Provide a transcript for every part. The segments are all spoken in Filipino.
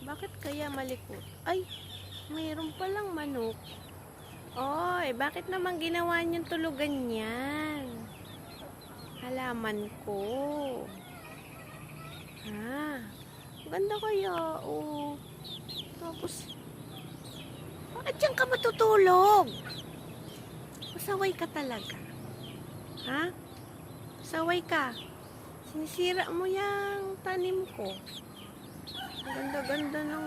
Bakit kaya malikot? Ay, mayroon palang manok. Oy, bakit naman ginawa niyong tulugan yan? Halaman ko. Ha? Ganda kaya, oh. Tapos, bakit diyan ka matutulog? Pasaway ka talaga. Ha? Pasaway ka. Sinisira mo yung tanim ko. Ang ganda-ganda ng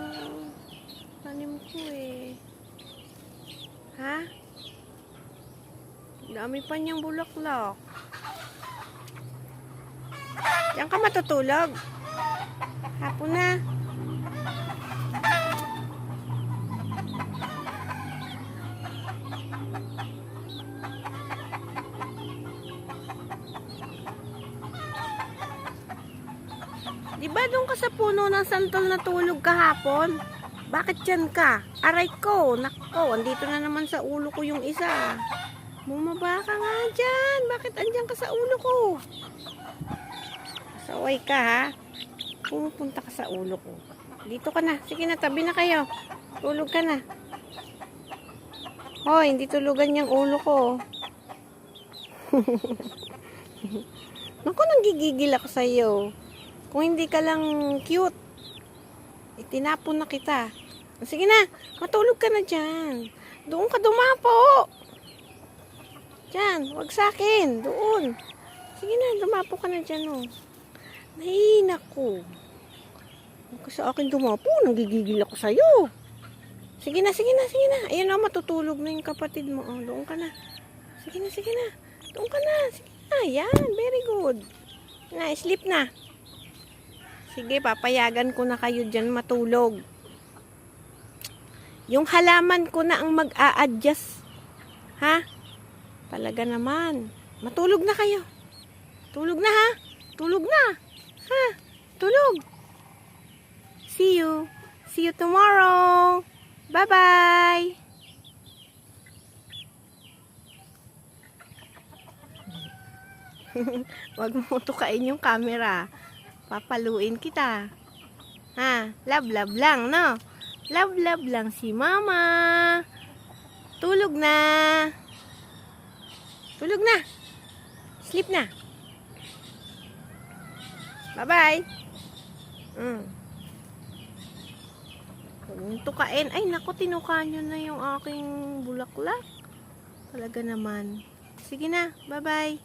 tanim ko eh. Ha? Dami pa niyang bulaklak. Diyan ka matutulog. Hapon na. Diba doon ka sa puno ng santol na tulog kahapon? Bakit dyan ka? Aray ko, nako, andito na naman sa ulo ko yung isa. Bumaba ka nga dyan. Bakit andyan ka sa ulo ko? Saway ka ha? Pumupunta ka sa ulo ko. Dito ka na. Sige na, tabi na kayo. Tulog ka na. Hoy, hindi tulugan yung ulo ko. Naku, nanggigigil ako sa'yo. Kung hindi ka lang cute, itinapon na kita. Sige na, matulog ka na dyan. Doon ka dumapo. Dyan, wag sa akin. Doon. Sige na, dumapo ka na dyan, oh. Nahihina ko. Huwag ka sa akin dumapo, nanggigigil ako sa'yo. Sige na, sige na, sige na. Ayun na, matutulog na yung kapatid mo. Oh, doon ka na. Sige na, sige na. Doon ka na. Sige na, yan, very good. Na, sleep na. Sige, papayagan ko na kayo dyan matulog. Yung halaman ko na ang mag-a-adjust. Ha? Talaga naman. Matulog na kayo. Tulog na ha? Tulog na. Ha? Tulog. See you. See you tomorrow. Bye-bye. Wag mo tukain yung camera. Papaluin kita. Ha? Love lang, no? Love lang si mama. Tulog na. Tulog na. Sleep na. Bye-bye. Huwag mong tukain. Ay, naku, tinuka nyo na yung aking bulaklak. Talaga naman. Sige na. Bye-bye.